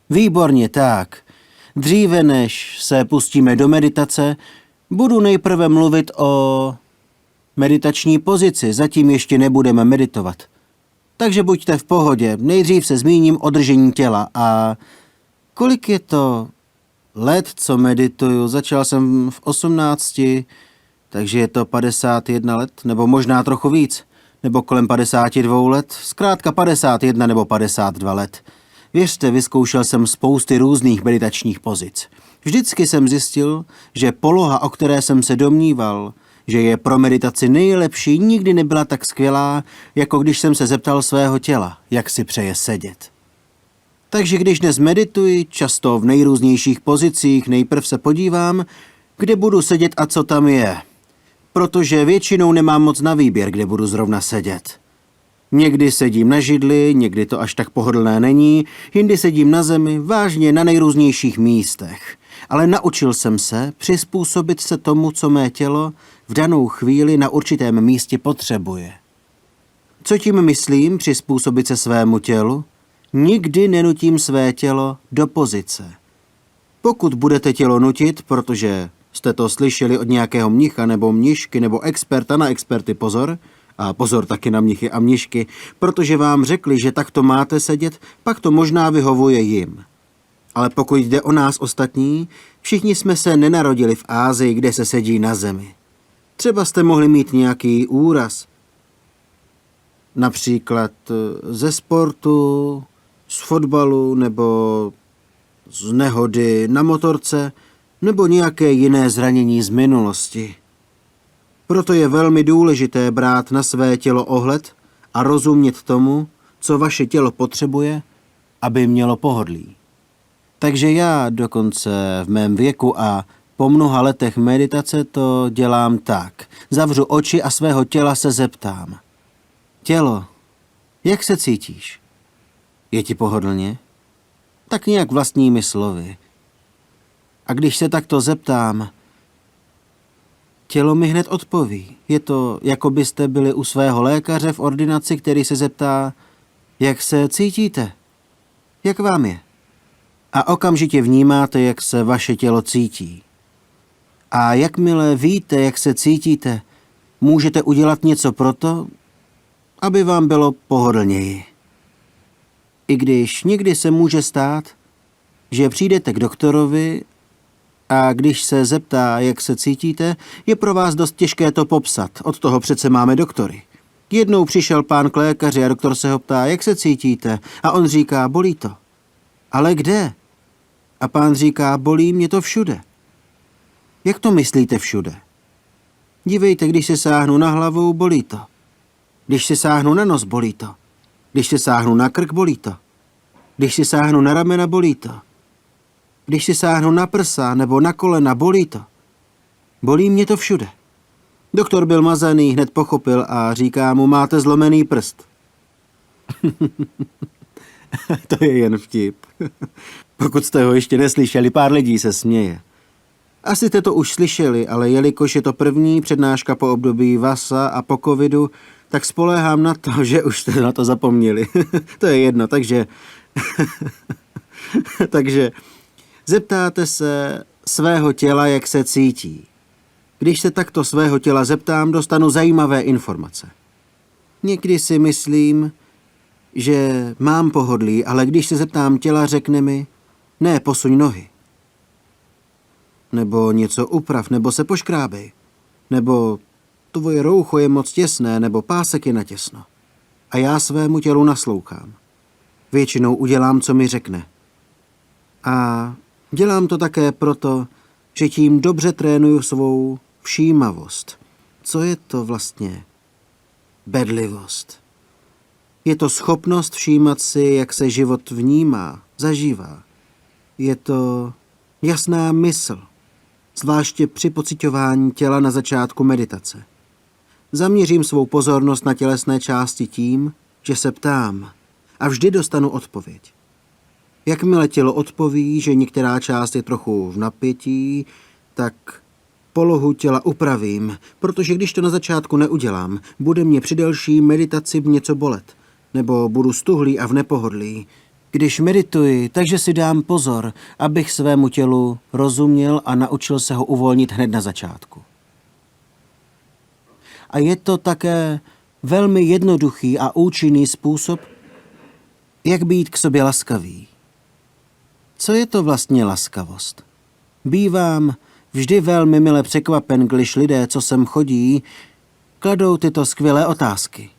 Výborně, tak. Dříve než se pustíme do meditace, budu nejprve mluvit o meditační pozici, zatím ještě nebudeme meditovat. Takže buďte v pohodě, nejdřív se zmíním o držení těla a kolik je to let, co medituju? Začal jsem v 18, takže je to 51 let, nebo možná trochu víc, nebo kolem 52 let, zkrátka 51 nebo 52 let. Věřte, vyzkoušel jsem spousty různých meditačních pozic. Vždycky jsem zjistil, že poloha, o které jsem se domníval, že je pro meditaci nejlepší, nikdy nebyla tak skvělá, jako když jsem se zeptal svého těla, jak si přeje sedět. Takže když dnes medituji, často v nejrůznějších pozicích, nejprv se podívám, kde budu sedět a co tam je. Protože většinou nemám moc na výběr, kde budu zrovna sedět. Někdy sedím na židli, někdy to až tak pohodlné není, jindy sedím na zemi, vážně na nejrůznějších místech. Ale naučil jsem se přizpůsobit se tomu, co mé tělo v danou chvíli na určitém místě potřebuje. Co tím myslím přizpůsobit se svému tělu? Nikdy nenutím své tělo do pozice. Pokud budete tělo nutit, protože jste to slyšeli od nějakého mnicha nebo mnišky nebo experta na experty, pozor, a pozor taky na mnichy a mnišky, protože vám řekli, že takto máte sedět, pak to možná vyhovuje jim. Ale pokud jde o nás ostatní, všichni jsme se nenarodili v Ázii, kde se sedí na zemi. Třeba jste mohli mít nějaký úraz, například ze sportu, z fotbalu nebo z nehody na motorce nebo nějaké jiné zranění z minulosti. Proto je velmi důležité brát na své tělo ohled a rozumět tomu, co vaše tělo potřebuje, aby mělo pohodlí. Takže já dokonce v mém věku a po mnoha letech meditace to dělám tak. Zavřu oči a svého těla se zeptám. Tělo, jak se cítíš? Je ti pohodlně? Tak nějak vlastními slovy. A když se takto zeptám, tělo mi hned odpoví. Je to, jako byste byli u svého lékaře v ordinaci, který se zeptá, jak se cítíte? Jak vám je? A okamžitě vnímáte, jak se vaše tělo cítí. A jakmile víte, jak se cítíte, můžete udělat něco proto, aby vám bylo pohodlněji. I když někdy se může stát, že přijdete k doktorovi a když se zeptá, jak se cítíte, je pro vás dost těžké to popsat. Od toho přece máme doktory. Jednou přišel pán k lékaři a doktor se ho ptá, jak se cítíte? A on říká, bolí to. Ale kde? A pán říká, bolí mě to všude. Jak to myslíte všude? Dívejte, když se sáhnu na hlavu, bolí to. Když se sáhnu na nos, bolí to. Když se sáhnu na krk, bolí to. Když si sáhnu na ramena, bolí to. Když si sáhnu na prsa nebo na kolena, bolí to. Bolí mě to všude. Doktor byl mazaný, hned pochopil a říká mu, máte zlomený prst. To je jen vtip. Pokud jste ho ještě neslyšeli, pár lidí se směje. Asi jste to už slyšeli, ale jelikož je to první přednáška po období Vasa a po covidu, tak spoléhám na to, že už jste na to zapomněli. To je jedno, takže... takže zeptáte se svého těla, jak se cítí. Když se takto svého těla zeptám, dostanu zajímavé informace. Někdy si myslím, že mám pohodlí, ale když se zeptám těla, řekne mi, ne, posuň nohy. Nebo něco uprav, nebo se poškrábej. Nebo tvoje roucho je moc těsné, nebo pásek je natěsno. A já svému tělu naslouchám. Většinou udělám, co mi řekne. A dělám to také proto, že tím dobře trénuju svou všímavost. Co je to vlastně bedlivost? Je to schopnost všímat si, jak se život vnímá, zažívá. Je to jasná mysl, zvláště při pociťování těla na začátku meditace. Zaměřím svou pozornost na tělesné části tím, že se ptám a vždy dostanu odpověď. Jakmile tělo odpoví, že některá část je trochu v napětí, tak polohu těla upravím, protože když to na začátku neudělám, bude mě při delší meditaci něco bolet, nebo budu stuhlý a v nepohodlí. Když medituji, takže si dám pozor, abych svému tělu rozuměl a naučil se ho uvolnit hned na začátku. A je to také velmi jednoduchý a účinný způsob, jak být k sobě laskavý. Co je to vlastně laskavost? Bývám vždy velmi mile překvapen, když lidé, co sem chodí, kladou tyto skvělé otázky.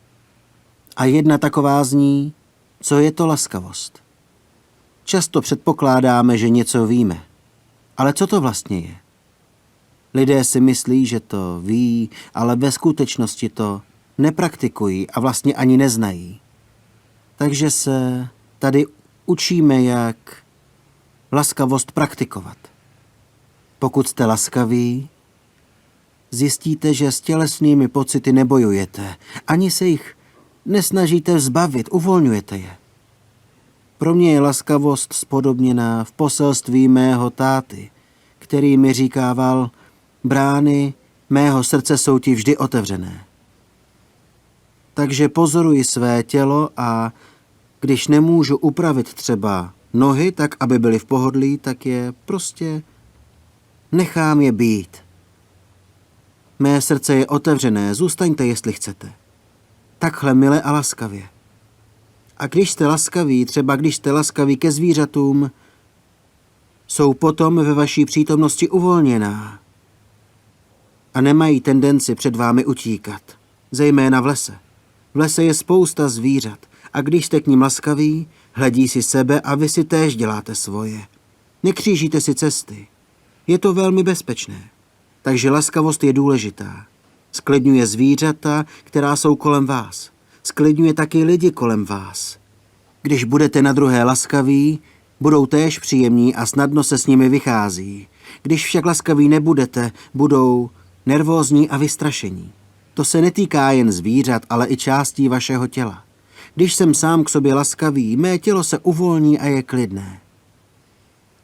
A jedna taková zní, co je to laskavost? Často předpokládáme, že něco víme. Ale co to vlastně je? Lidé si myslí, že to ví, ale ve skutečnosti to nepraktikují a vlastně ani neznají. Takže se tady učíme, jak laskavost praktikovat. Pokud jste laskaví, zjistíte, že s tělesnými pocity nebojujete, ani se jich nesnažíte zbavit, uvolňujete je. Pro mě je laskavost spodobněná v poselství mého táty, který mi říkával, brány mého srdce jsou ti vždy otevřené. Takže pozoruji své tělo a když nemůžu upravit třeba nohy tak, aby byly v pohodlí, tak je prostě nechám je být. Mé srdce je otevřené, zůstaňte, jestli chcete. Takhle mile a laskavě. A když jste laskaví, třeba když jste laskaví ke zvířatům, jsou potom ve vaší přítomnosti uvolněná a nemají tendenci před vámi utíkat, zejména v lese. V lese je spousta zvířat a když jste k ním laskaví, hledí si sebe a vy si též děláte svoje. Nekřížíte si cesty. Je to velmi bezpečné. Takže laskavost je důležitá. Sklidňuje zvířata, která jsou kolem vás. Sklidňuje taky lidi kolem vás. Když budete na druhé laskaví, budou též příjemní a snadno se s nimi vychází. Když však laskaví nebudete, budou nervózní a vystrašení. To se netýká jen zvířat, ale i částí vašeho těla. Když jsem sám k sobě laskavý, mé tělo se uvolní a je klidné.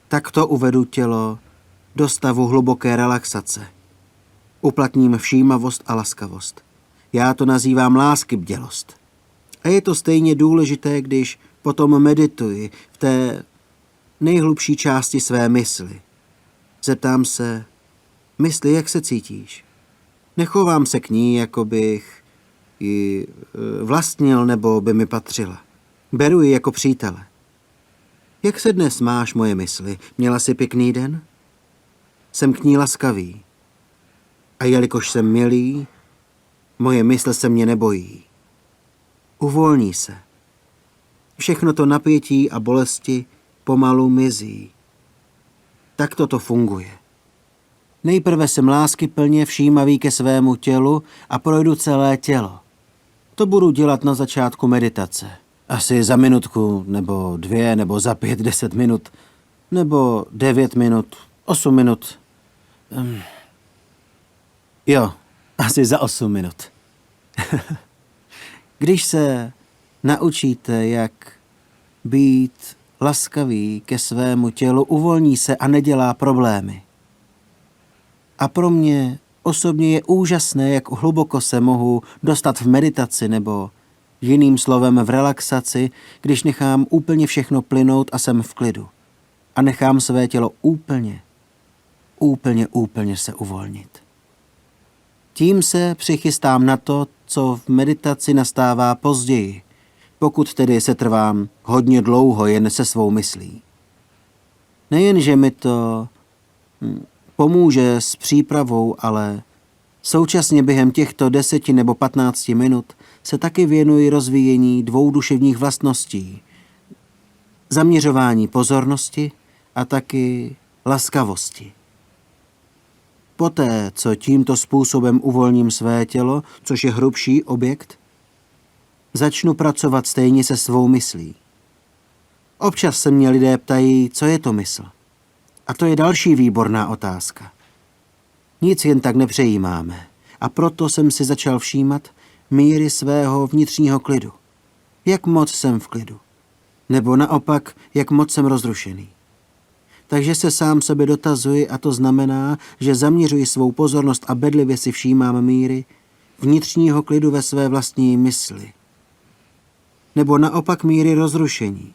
Takto uvedu tělo do stavu hluboké relaxace. Uplatním všímavost a laskavost. Já to nazývám láskybdělost. A je to stejně důležité, když potom medituji v té nejhlubší části své mysli. Zeptám se, mysli, jak se cítíš? Nechovám se k ní, jako bych ji vlastnil nebo by mi patřila. Beru ji jako přítele. Jak se dnes máš, moje mysli? Měla jsi pěkný den? Jsem k ní laskavý. A jelikož jsem milý, moje mysl se mě nebojí. Uvolní se. Všechno to napětí a bolesti pomalu mizí. Tak to funguje. Nejprve jsem láskyplně všímavý ke svému tělu a projdu celé tělo. To budu dělat na začátku meditace. Asi za minutku, nebo 2, nebo za 5-10 minut, nebo 9 minut, 8 minut. Jo, asi za 8 minut. Když se naučíte, jak být laskavý ke svému tělu, uvolní se a nedělá problémy. A pro mě osobně je úžasné, jak hluboko se mohu dostat v meditaci nebo jiným slovem v relaxaci, když nechám úplně všechno plynout a jsem v klidu. A nechám své tělo úplně se uvolnit. Tím se přichystám na to, co v meditaci nastává později, pokud tedy se trvám hodně dlouho jen se svou myslí. Nejen, že mi to pomůže s přípravou, ale současně během těchto 10 nebo 15 minut se taky věnuji rozvíjení 2 duševních vlastností, zaměřování pozornosti a taky laskavosti. Poté, co tímto způsobem uvolním své tělo, což je hrubší objekt, začnu pracovat stejně se svou myslí. Občas se mě lidé ptají, co je to mysl. A to je další výborná otázka. Nic jen tak nepřejímáme. A proto jsem si začal všímat míry svého vnitřního klidu. Jak moc jsem v klidu. Nebo naopak, jak moc jsem rozrušený. Takže se sám sebe dotazuji a to znamená, že zaměřuji svou pozornost a bedlivě si všímám míry vnitřního klidu ve své vlastní mysli. Nebo naopak míry rozrušení.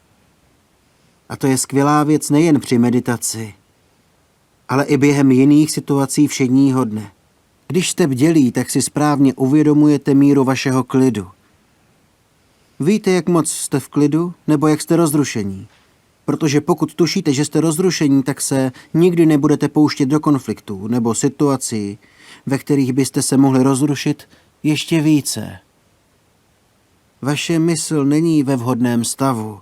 A to je skvělá věc nejen při meditaci, ale i během jiných situací všedního dne. Když jste bdělí, tak si správně uvědomujete míru vašeho klidu. Víte, jak moc jste v klidu, nebo jak jste rozrušení? Protože pokud tušíte, že jste rozrušení, tak se nikdy nebudete pouštět do konfliktů nebo situací, ve kterých byste se mohli rozrušit ještě více. Vaše mysl není ve vhodném stavu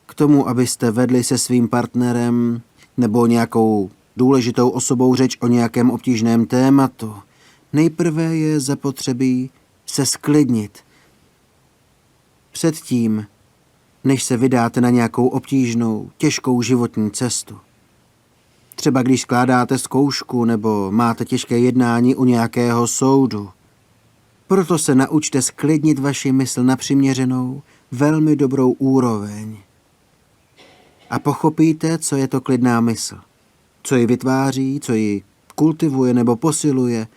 k tomu, abyste vedli se svým partnerem nebo nějakou důležitou osobou řeč o nějakém obtížném tématu. Nejprve je zapotřebí se sklidnit. Předtím, než se vydáte na nějakou obtížnou, těžkou životní cestu. Třeba když skládáte zkoušku nebo máte těžké jednání u nějakého soudu. Proto se naučte sklidnit vaši mysl na přiměřenou, velmi dobrou úroveň. A pochopíte, co je to klidná mysl. Co ji vytváří, co ji kultivuje nebo posiluje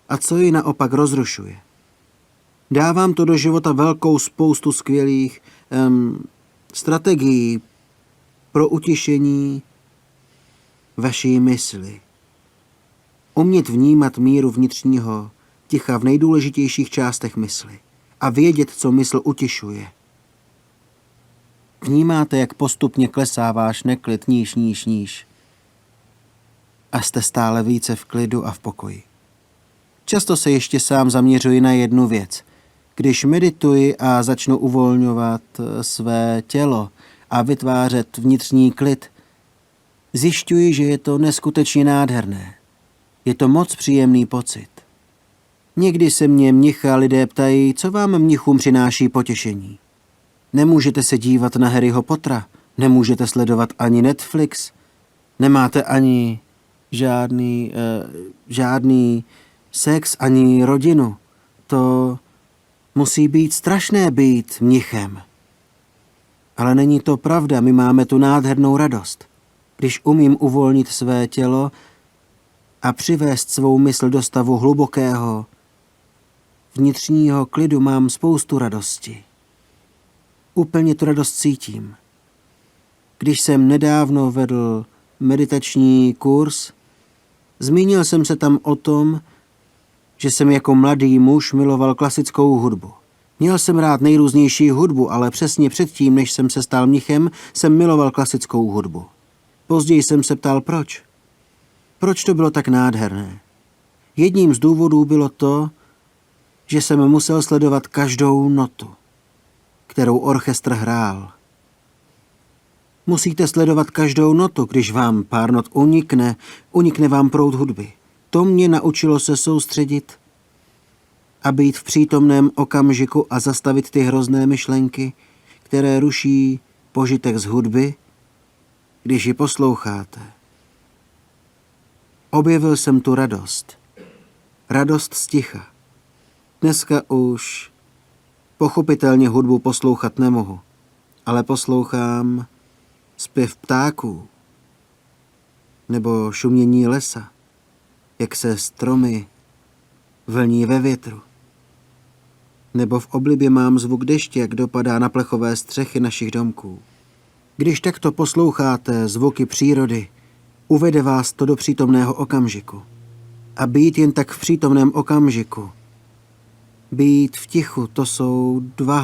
a co ji naopak rozrušuje. Dávám to do života velkou spoustu skvělých strategií pro utišení vaší mysli. Umět vnímat míru vnitřního ticha v nejdůležitějších částech mysli a vědět, co mysl utišuje. Vnímáte, jak postupně klesá váš neklid níž. A jste stále více v klidu a v pokoji. Často se ještě sám zaměřuji na jednu věc. Když medituji a začnu uvolňovat své tělo a vytvářet vnitřní klid, zjišťuji, že je to neskutečně nádherné. Je to moc příjemný pocit. Někdy se mě mnicha lidé ptají, co vám mnichům přináší potěšení. Nemůžete se dívat na Harryho Pottera, nemůžete sledovat ani Netflix, nemáte ani žádný sex, ani rodinu. To musí být strašné být mnichem. Ale není to pravda, my máme tu nádhernou radost. Když umím uvolnit své tělo a přivést svou mysl do stavu hlubokého vnitřního klidu, mám spoustu radosti. Úplně tu radost cítím. Když jsem nedávno vedl meditační kurz, zmínil jsem se tam o tom, že jsem jako mladý muž miloval klasickou hudbu. Měl jsem rád nejrůznější hudbu, ale přesně předtím, než jsem se stal mnichem, jsem miloval klasickou hudbu. Později jsem se ptal, proč. Proč to bylo tak nádherné? Jedním z důvodů bylo to, že jsem musel sledovat každou notu, kterou orchestr hrál. Musíte sledovat každou notu, když vám pár not unikne vám proud hudby. To mě naučilo se soustředit a být v přítomném okamžiku a zastavit ty hrozné myšlenky, které ruší požitek z hudby, když ji posloucháte. Objevil jsem tu radost. Radost z ticha. Dneska už pochopitelně hudbu poslouchat nemohu, ale poslouchám zpěv ptáků nebo šumění lesa, jak se stromy vlní ve větru. Nebo v oblibě mám zvuk deště, jak dopadá na plechové střechy našich domků. Když takto posloucháte zvuky přírody, uvede vás to do přítomného okamžiku. A být jen tak v přítomném okamžiku, být v tichu, to jsou dva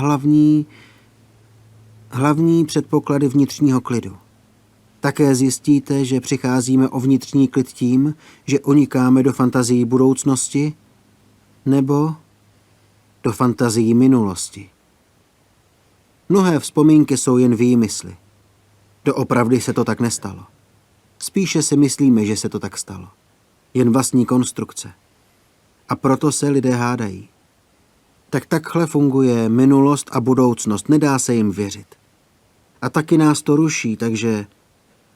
hlavní předpoklady vnitřního klidu. Také zjistíte, že přicházíme o vnitřní klid tím, že unikáme do fantazií budoucnosti nebo do fantazií minulosti. Mnohé vzpomínky jsou jen výmysly. Doopravdy se to tak nestalo. Spíše si myslíme, že se to tak stalo. Jen vlastní konstrukce. A proto se lidé hádají. Tak takhle funguje minulost a budoucnost, nedá se jim věřit. A taky nás to ruší, takže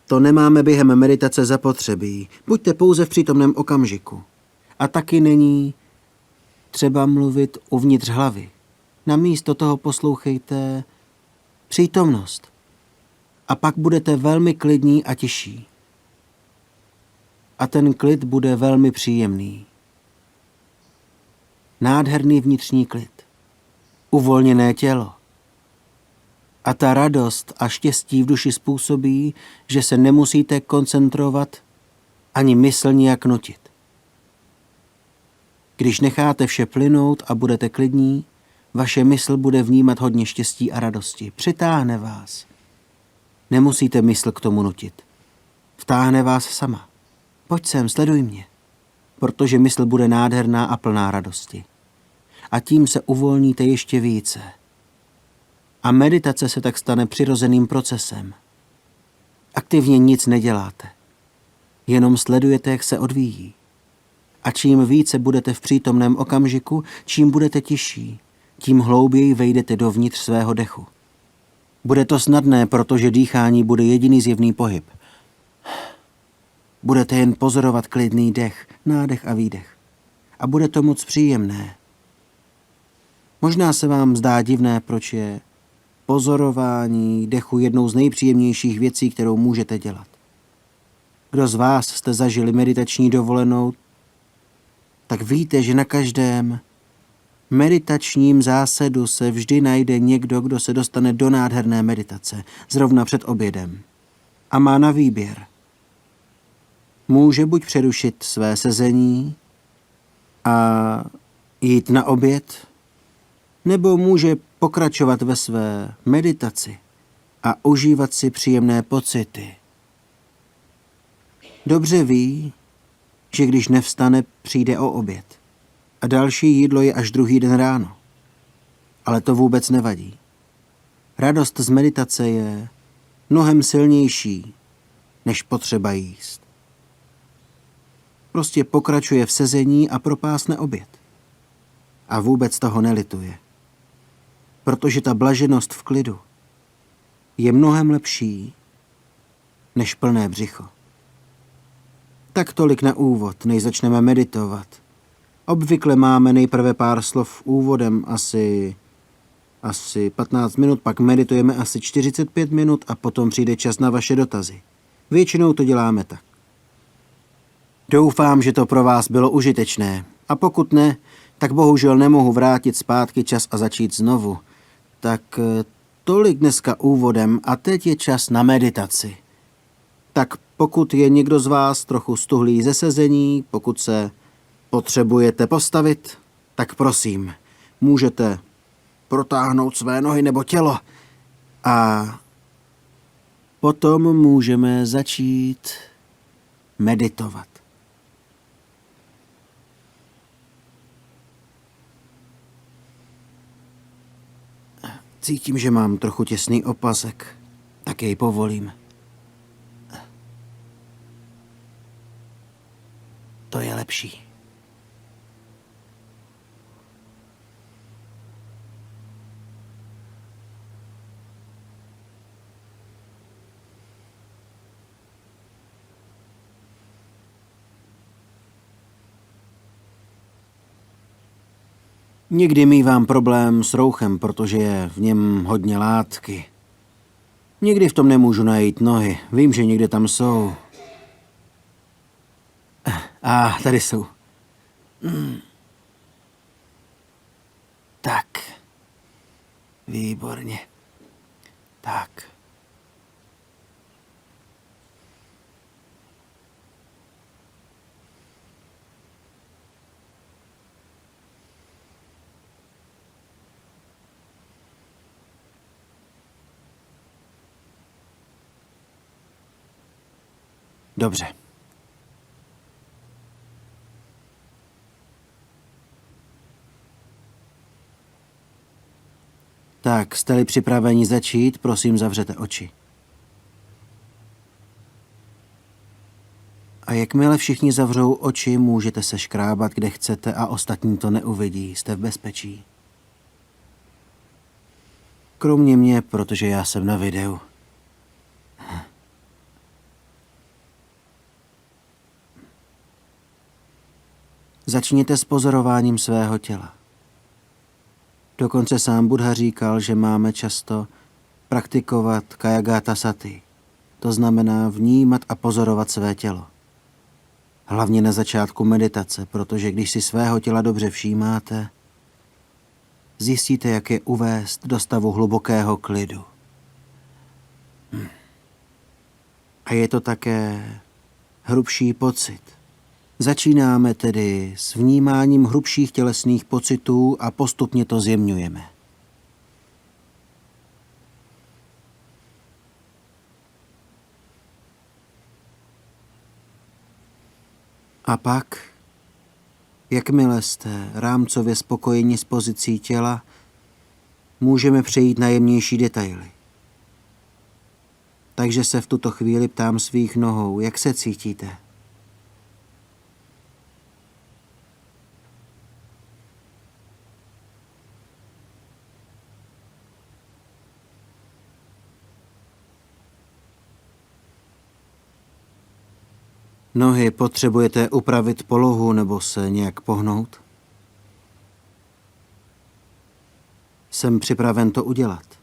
to nemáme během meditace zapotřebí. Buďte pouze v přítomném okamžiku. A taky není třeba mluvit uvnitř hlavy. Namísto toho poslouchejte přítomnost. A pak budete velmi klidní a tiší. A ten klid bude velmi příjemný. Nádherný vnitřní klid. Uvolněné tělo. A ta radost a štěstí v duši způsobí, že se nemusíte koncentrovat ani mysl nijak nutit. Když necháte vše plynout a budete klidní, vaše mysl bude vnímat hodně štěstí a radosti. Přitáhne vás. Nemusíte mysl k tomu nutit. Vtáhne vás sama. Pojď sem, sleduj mě. Protože mysl bude nádherná a plná radosti. A tím se uvolníte ještě více. A meditace se tak stane přirozeným procesem. Aktivně nic neděláte. Jenom sledujete, jak se odvíjí. A čím více budete v přítomném okamžiku, čím budete tišší, tím hlouběji vejdete dovnitř svého dechu. Bude to snadné, protože dýchání bude jediný zjevný pohyb. Budete jen pozorovat klidný dech, nádech a výdech. A bude to moc příjemné. Možná se vám zdá divné, proč je pozorování dechu jednou z nejpříjemnějších věcí, kterou můžete dělat. Kdo z vás jste zažili meditační dovolenou, tak víte, že na každém meditačním zásedu se vždy najde někdo, kdo se dostane do nádherné meditace, zrovna před obědem. A má na výběr. Může buď přerušit své sezení a jít na oběd, nebo může pokračovat ve své meditaci a užívat si příjemné pocity. Dobře ví, že když nevstane, přijde o oběd. A další jídlo je až druhý den ráno. Ale to vůbec nevadí. Radost z meditace je mnohem silnější, než potřeba jíst. Prostě pokračuje v sezení a propásne oběd. A vůbec toho nelituje. Protože ta blaženost v klidu je mnohem lepší, než plné břicho. Tak tolik na úvod, než začneme meditovat. Obvykle máme nejprve pár slov úvodem, asi 15 minut, pak meditujeme asi 45 minut a potom přijde čas na vaše dotazy. Většinou to děláme tak. Doufám, že to pro vás bylo užitečné. A pokud ne, tak bohužel nemohu vrátit zpátky čas a začít znovu. Tak tolik dneska úvodem a teď je čas na meditaci. Tak pokud je někdo z vás trochu stuhlý ze sezení, pokud se potřebujete postavit, tak prosím, můžete protáhnout své nohy nebo tělo a potom můžeme začít meditovat. Cítím, že mám trochu těsný opasek, tak jej povolím. To je lepší. Někdy mívám problém s rouchem, protože je v něm hodně látky. Někdy v tom nemůžu najít nohy. Vím, že někde tam jsou. A tady jsou. Tak. Výborně. Tak. Dobře. Tak, jste-li připraveni začít, prosím, zavřete oči. A jakmile všichni zavřou oči, můžete se škrábat, kde chcete a ostatní to neuvidí. Jste v bezpečí. Kromě mě, protože já jsem na videu. Začněte s pozorováním svého těla. Dokonce sám Buddha říkal, že máme často praktikovat Kayagata Sati. To znamená vnímat a pozorovat své tělo. Hlavně na začátku meditace, protože když si svého těla dobře všímáte, zjistíte, jak je uvést do stavu hlubokého klidu. A je to také hrubší pocit. Začínáme tedy s vnímáním hrubších tělesných pocitů a postupně to zjemňujeme. A pak, jakmile jste rámcově spokojeni s pozicí těla, můžeme přejít na jemnější detaily. Takže se v tuto chvíli ptám svých nohou, jak se cítíte. Nohy potřebujete upravit polohu nebo se nějak pohnout? Jsem připraven to udělat.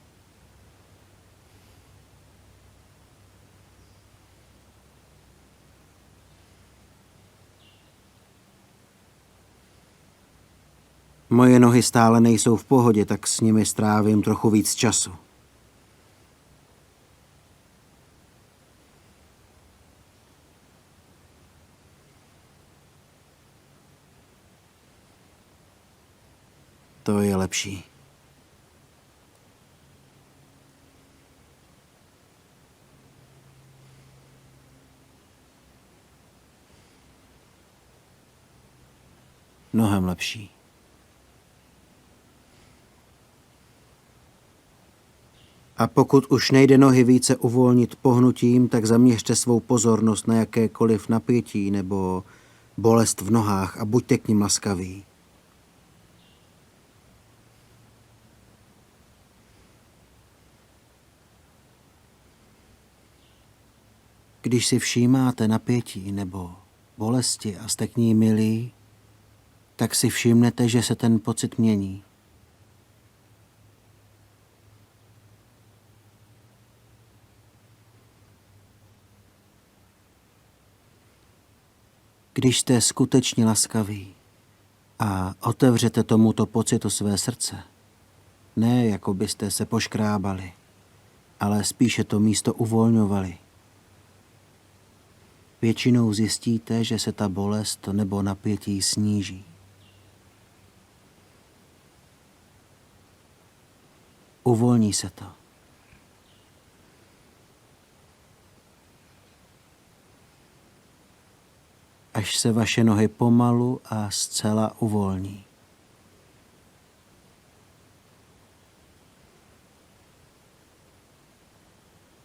Moje nohy stále nejsou v pohodě, tak s nimi strávím trochu víc času. To je lepší. Mnohem lepší. A pokud už nejde nohy více uvolnit pohnutím, tak zaměřte svou pozornost na jakékoliv napětí nebo bolest v nohách a buďte k nim laskaví. Když si všímáte napětí nebo bolesti a jste k ní milí, tak si všimnete, že se ten pocit mění. Když jste skutečně laskaví a otevřete tomuto pocitu své srdce, ne jako byste se poškrábali, ale spíše to místo uvolňovali, většinou zjistíte, že se ta bolest nebo napětí sníží. Uvolní se to. Až se vaše nohy pomalu a zcela uvolní.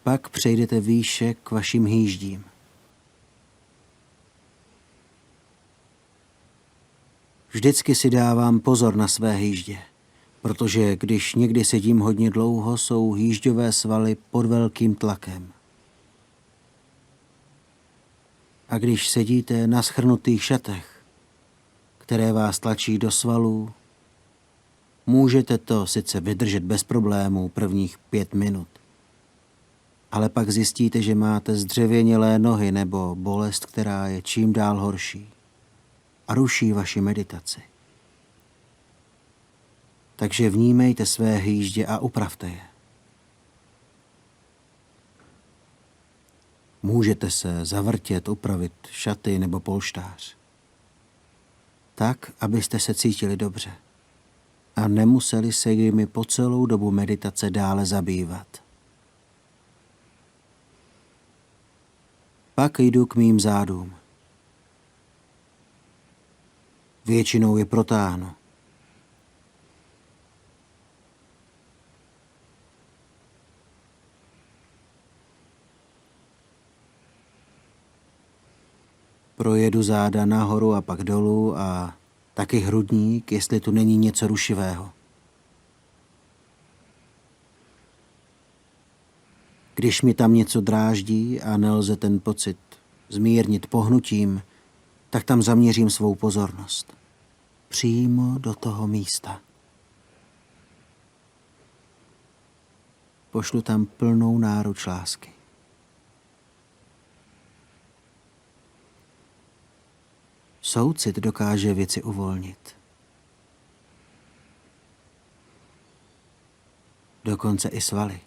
Pak přejdete výše k vašim hýždím. Vždycky si dávám pozor na své hýždě, protože když někdy sedím hodně dlouho, jsou hýžďové svaly pod velkým tlakem. A když sedíte na shrnutých šatech, které vás tlačí do svalů, můžete to sice vydržet bez problémů prvních 5 minut, ale pak zjistíte, že máte zdřevěnělé nohy nebo bolest, která je čím dál horší a ruší vaši meditaci. Takže vnímejte své hýždě a upravte je. Můžete se zavrtět, upravit šaty nebo polštář. Tak, abyste se cítili dobře a nemuseli se jimi po celou dobu meditace dále zabývat. Pak jdu k mým zádům. Většinou je protáhnu. Projedu záda nahoru a pak dolů a taky hrudník, jestli tu není něco rušivého. Když mi tam něco dráždí a nelze ten pocit zmírnit pohnutím, tak tam zaměřím svou pozornost. Přímo do toho místa. Pošlu tam plnou náruč lásky. Soucit dokáže věci uvolnit. Dokonce i svaly.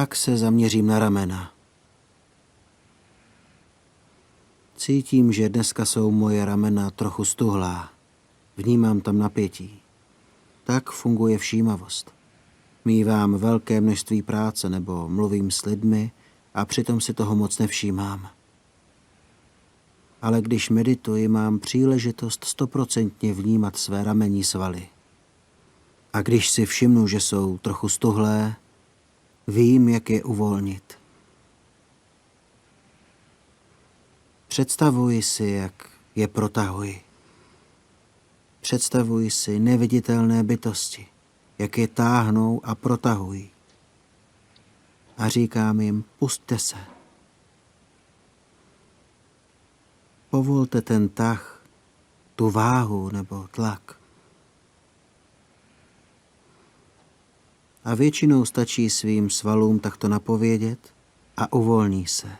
Pak se zaměřím na ramena. Cítím, že dneska jsou moje ramena trochu stuhlá. Vnímám tam napětí. Tak funguje všímavost. Mívám velké množství práce nebo mluvím s lidmi a přitom si toho moc nevšímám. Ale když medituji, mám příležitost 100% vnímat své ramenní svaly. A když si všimnu, že jsou trochu stuhlé, vím, jak je uvolnit. Představuji si, jak je protahuji. Představuji si neviditelné bytosti, jak je táhnou a protahují. A říkám jim, pusťte se. Povolte ten tah, tu váhu nebo tlak. A většinou stačí svým svalům takto napovědět a uvolní se.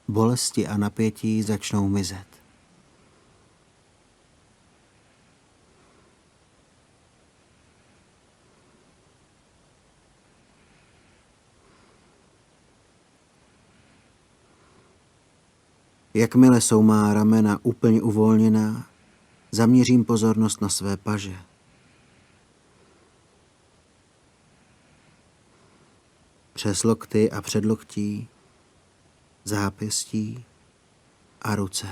Bolesti a napětí začnou mizet. Jakmile jsou má ramena úplně uvolněná, zaměřím pozornost na své paže. Přes lokty a předloktí, zápěstí a ruce.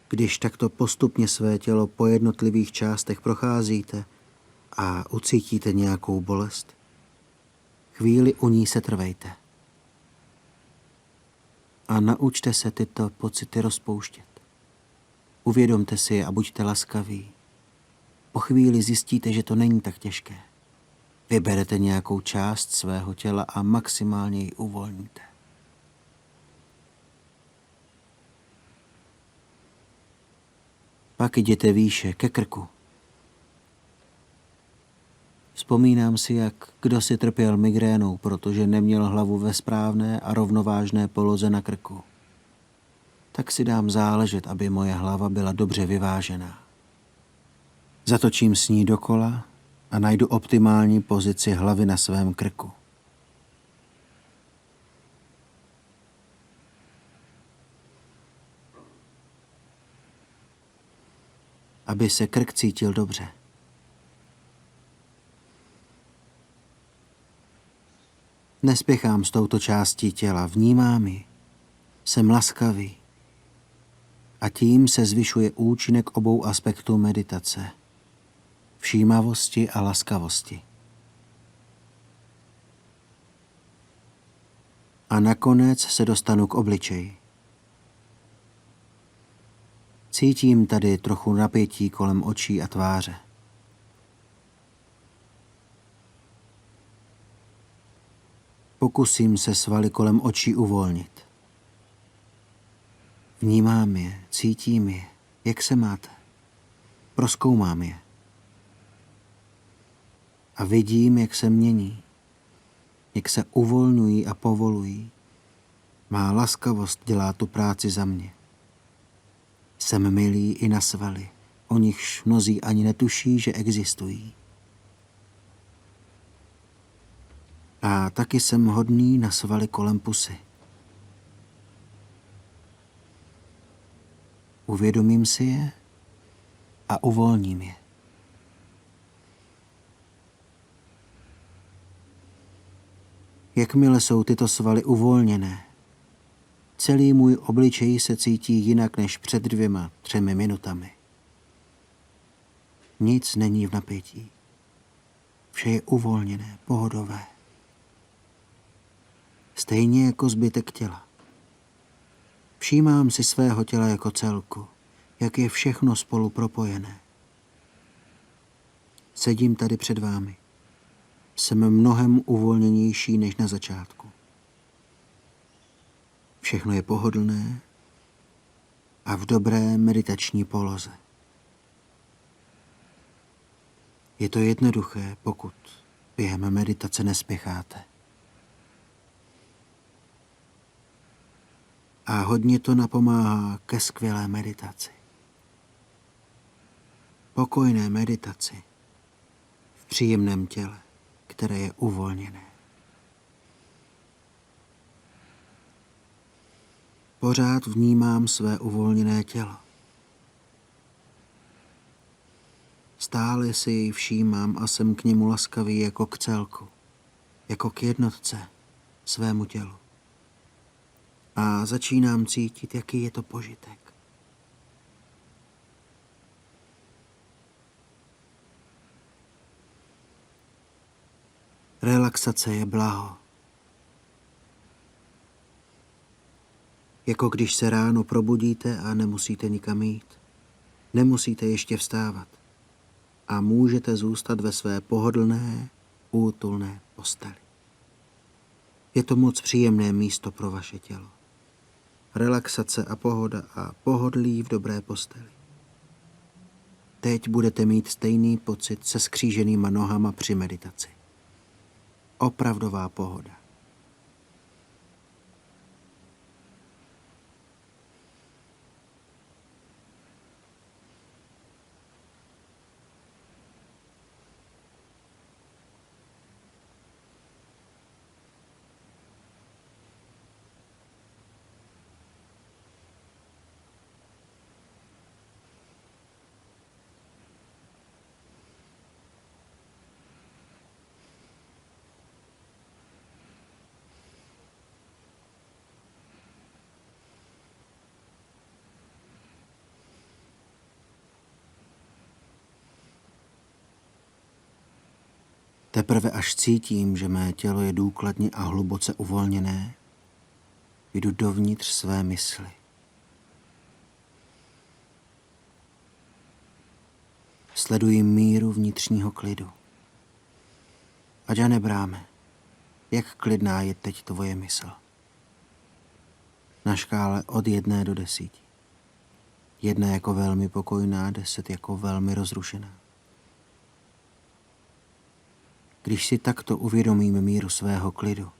Když takto postupně své tělo po jednotlivých částech procházíte a ucítíte nějakou bolest, chvíli u ní setrvejte. A naučte se tyto pocity rozpouštět. Uvědomte si je a buďte laskaví. Po chvíli zjistíte, že to není tak těžké. Vyberete nějakou část svého těla a maximálně ji uvolníte. Pak jděte výše, ke krku. Vzpomínám si, jak kdosi trpěl migrénou, protože neměl hlavu ve správné a rovnovážné poloze na krku. Tak si dám záležet, aby moje hlava byla dobře vyvážená. Zatočím s ní dokola a najdu optimální pozici hlavy na svém krku. Aby se krk cítil dobře. Nespěchám s touto částí těla, vnímám ji, jsem laskavý. A tím se zvyšuje účinek obou aspektů meditace. Všímavosti a laskavosti. A nakonec se dostanu k obličeji. Cítím tady trochu napětí kolem očí a tváře. Pokusím se svaly kolem očí uvolnit. Vnímám je, cítím je, jak se máte. Prozkoumám je. A vidím, jak se mění, jak se uvolňují a povolují. Má laskavost dělá tu práci za mě. Jsem milý i na svaly, o nichž mnozí ani netuší, že existují. A taky jsem hodný na svaly kolem pusy. Uvědomím si je a uvolním je. Jakmile jsou tyto svaly uvolněné, celý můj obličej se cítí jinak než před 2-3 minutami. Nic není v napětí. Vše je uvolněné, pohodové. Stejně jako zbytek těla. Všímám si svého těla jako celku, jak je všechno spolu propojené. Sedím tady před vámi. Jsem mnohem uvolněnější než na začátku. Všechno je pohodlné a v dobré meditační poloze. Je to jednoduché, pokud během meditace nespěcháte. A hodně to napomáhá ke skvělé meditaci. pokojné meditaci v příjemném těle, které je uvolněné. Pořád vnímám své uvolněné tělo. Stále si jej všímám a jsem k němu laskavý jako k celku, jako k jednotce, svému tělu. A začínám cítit, jaký je to požitek. Relaxace je blaho. Jako když se ráno probudíte a nemusíte nikam jít. Nemusíte ještě vstávat. A můžete zůstat ve své pohodlné, útulné posteli. Je to moc příjemné místo pro vaše tělo. Relaxace a pohoda a pohodlí v dobré posteli. Teď budete mít stejný pocit se skříženýma nohama při meditaci. Opravdová pohoda. Teprve až cítím, že mé tělo je důkladně a hluboce uvolněné, jdu dovnitř své mysli. Sleduji míru vnitřního klidu. Ajahn Brahme, jak klidná je teď tvoje mysl? Na škále od 1 do 10. 1 jako velmi pokojná, 10 jako velmi rozrušená. Když si takto uvědomím míru svého klidu,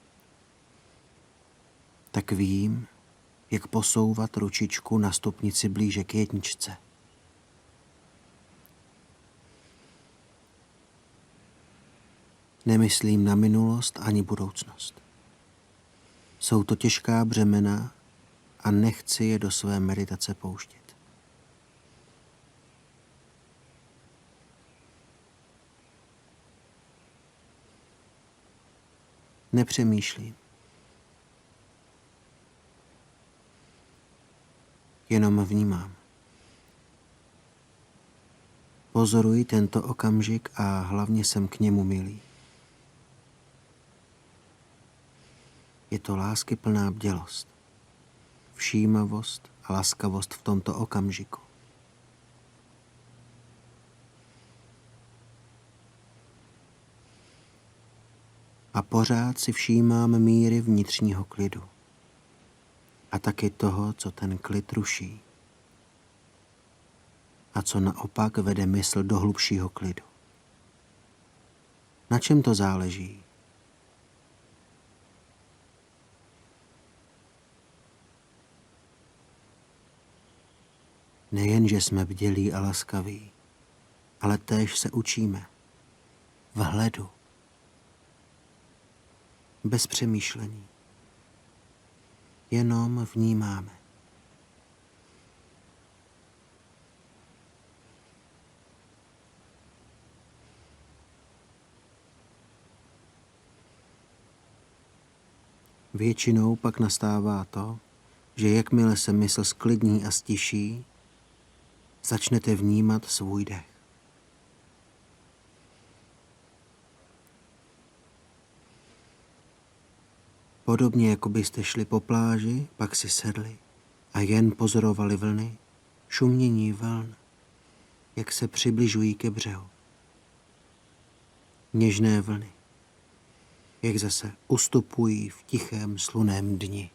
tak vím, jak posouvat ručičku na stupnici blíže k 1. Nemyslím na minulost ani budoucnost. Jsou to těžká břemena a nechci je do své meditace pouštět. Nepřemýšlím. Jenom vnímám. Pozoruji tento okamžik a hlavně jsem k němu milý. Je to láskyplná bdělost, všímavost a laskavost v tomto okamžiku. A pořád si všímám míry vnitřního klidu. A taky toho, co ten klid ruší. A co naopak vede mysl do hlubšího klidu. Na čem to záleží? Nejen, že jsme bdělí a laskaví, ale též se učíme. Vhledu. Bez přemýšlení. Jenom vnímáme. Většinou pak nastává to, že jakmile se mysl sklidní a stiší, začnete vnímat svůj dech. Podobně jako byste šli po pláži, pak si sedli a jen pozorovali vlny, šumění vln, jak se přibližují ke břehu. Něžné vlny, jak zase ustupují v tichém slunném dni.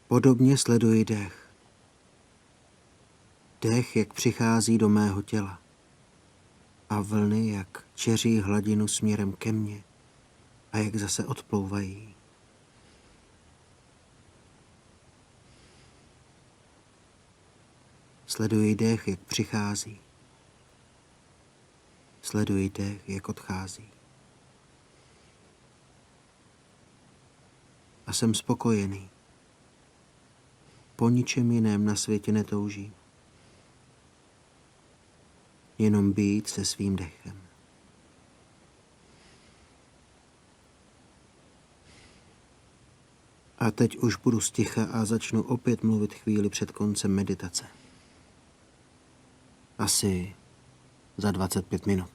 Podobně sleduji dech. Dech, jak přichází do mého těla. a vlny, jak čeří hladinu směrem ke mně a jak zase odplouvají. Sleduji dech, jak přichází. Sleduji dech, jak odchází. A jsem spokojený. Po ničem jiném na světě netoužím. Jenom být se svým dechem. A teď už budu sticha a začnu opět mluvit chvíli před koncem meditace. Asi za 25 minut.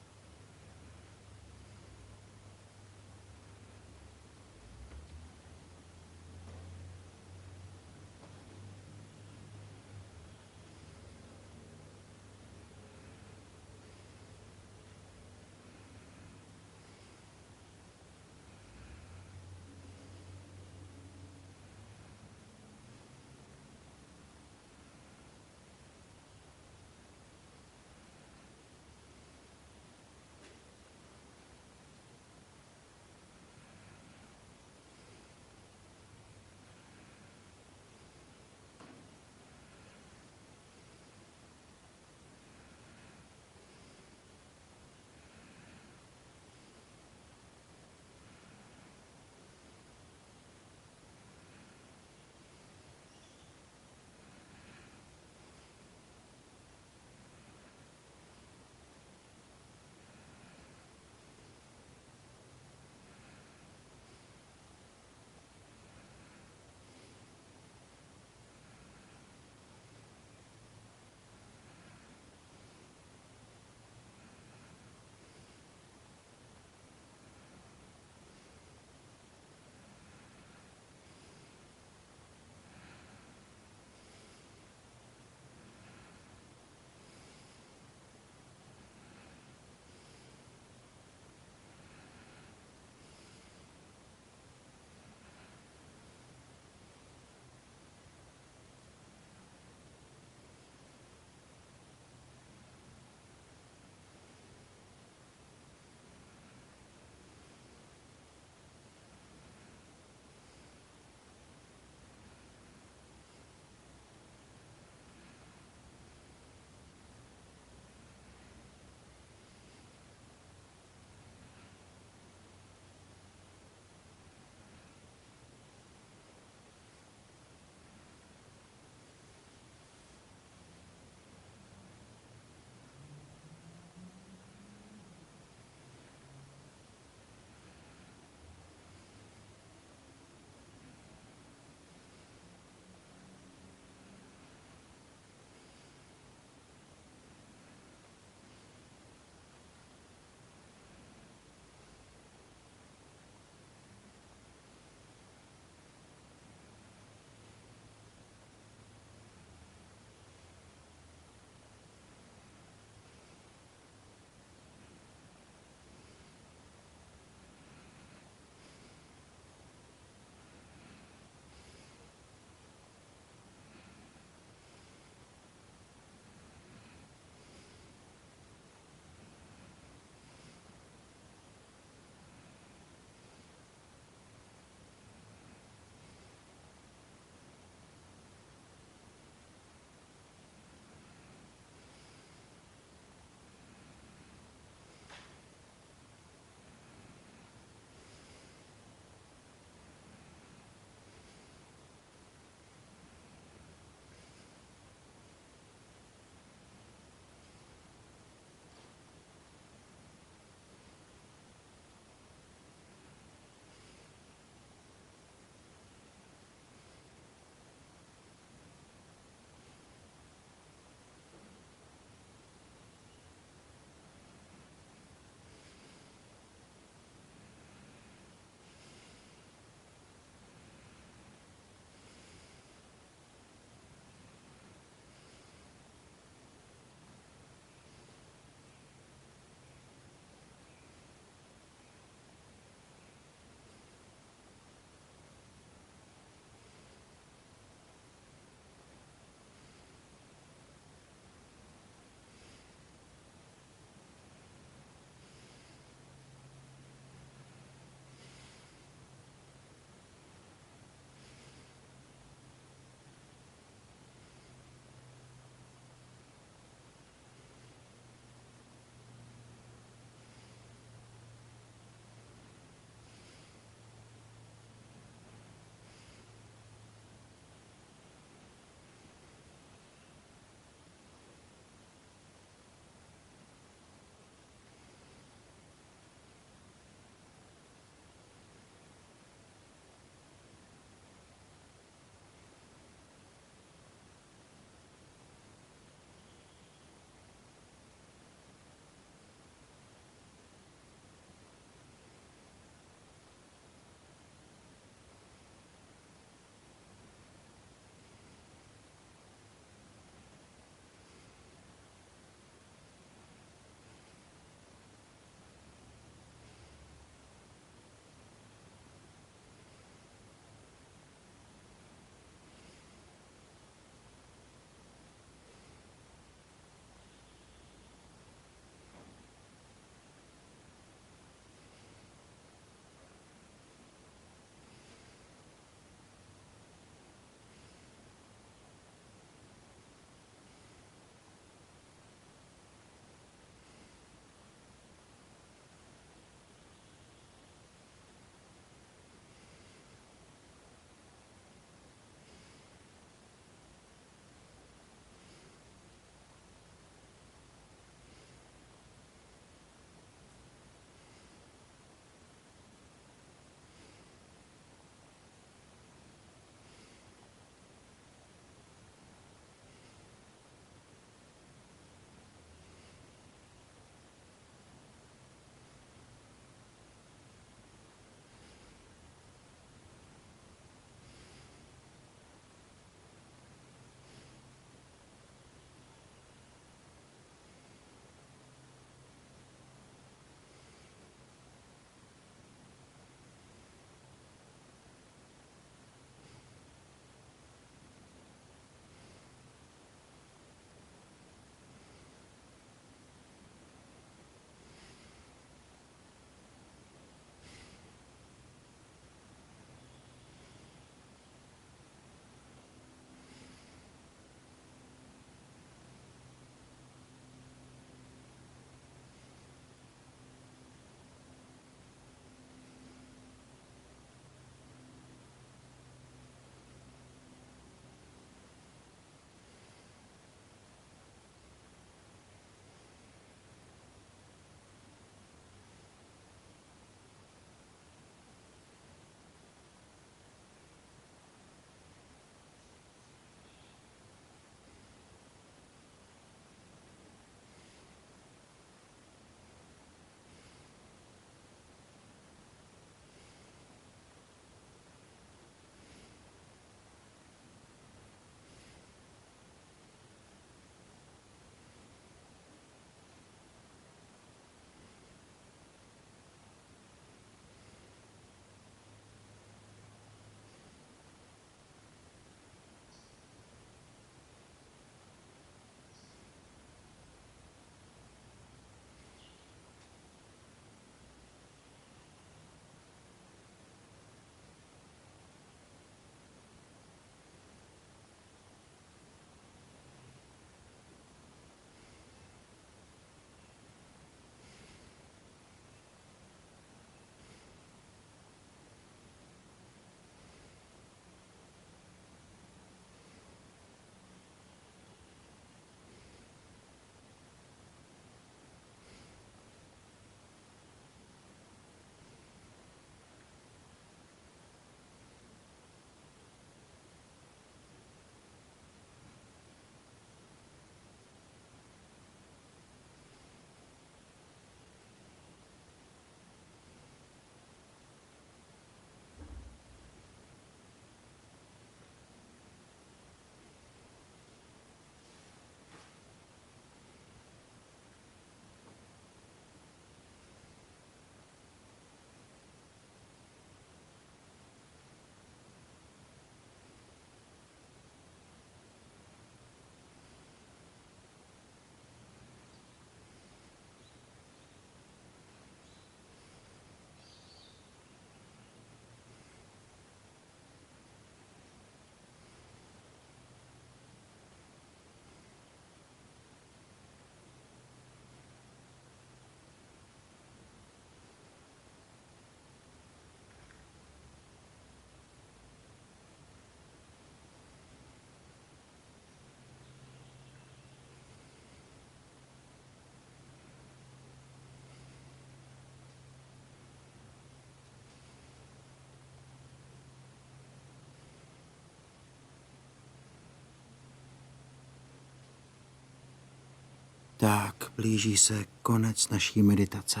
Tak, blíží se konec naší meditace.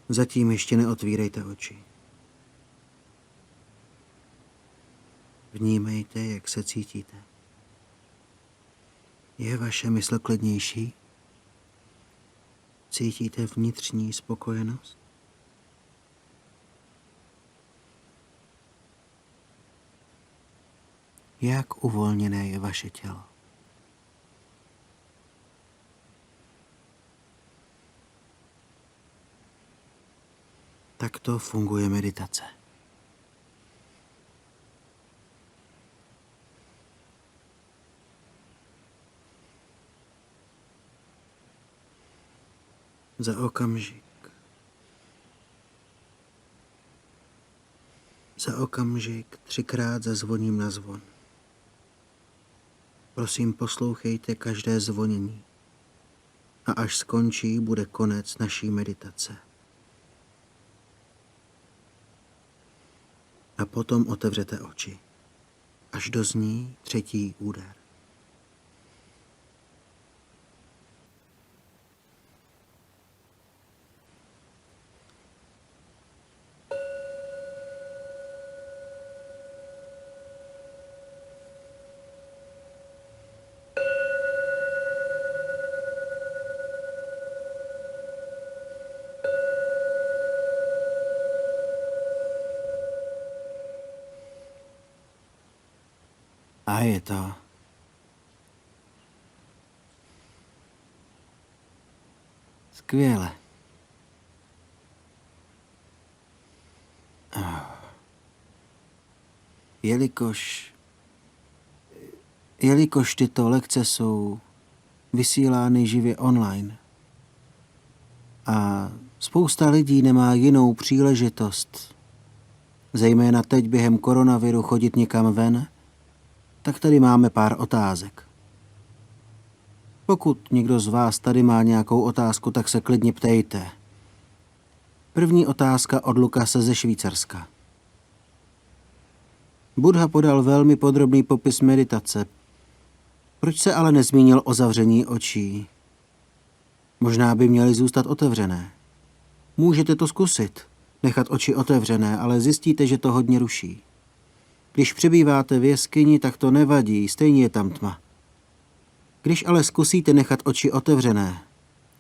Zatím ještě neotvírejte oči. Vnímejte, jak se cítíte. Je vaše mysl klidnější? Cítíte vnitřní spokojenost? Jak uvolněné je vaše tělo? Takto funguje meditace. Za okamžik 3krát zazvoním na zvon. Prosím, poslouchejte každé zvonění. A až skončí, bude konec naší meditace. A potom otevřete oči, až dozní 3. úder. A je to skvěle. Jelikož tyto lekce jsou vysílány živě online a spousta lidí nemá jinou příležitost, zejména teď během koronaviru, chodit někam ven, tak tady máme pár otázek. Pokud někdo z vás tady má nějakou otázku, tak se klidně ptejte. První otázka od Lukase ze Švýcarska. Buddha podal velmi podrobný popis meditace. Proč se ale nezmínil o zavření očí? Možná by měly zůstat otevřené. Můžete to zkusit, nechat oči otevřené, ale zjistíte, že to hodně ruší. Když přebýváte v jeskyni, tak to nevadí, stejně je tam tma. Když ale zkusíte nechat oči otevřené,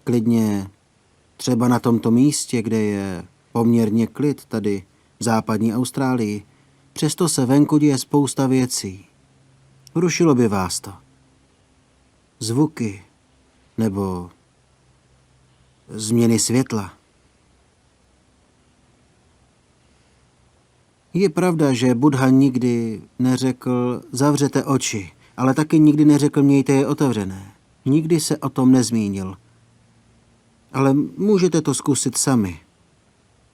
klidně třeba na tomto místě, kde je poměrně klid, tady v západní Austrálii, přesto se venku děje spousta věcí. Rušilo by vás to. Zvuky nebo změny světla. Je pravda, že Buddha nikdy neřekl zavřete oči, ale taky nikdy neřekl mějte je otevřené. Nikdy se o tom nezmínil. Ale můžete to zkusit sami.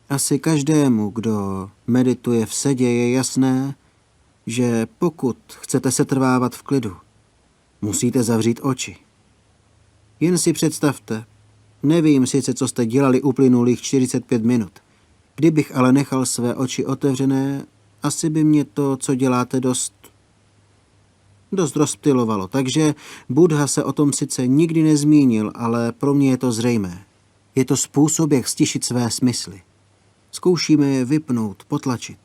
Asi každému, kdo medituje v sedě, je jasné, že pokud chcete setrvávat v klidu, musíte zavřít oči. Jen si představte, nevím sice, co jste dělali uplynulých 45 minut. Kdybych ale nechal své oči otevřené, asi by mě to, co děláte, dost rozptylovalo. Takže Buddha se o tom sice nikdy nezmínil, ale pro mě je to zřejmé. Je to způsob, jak stišit své smysly. Zkoušíme je vypnout, potlačit.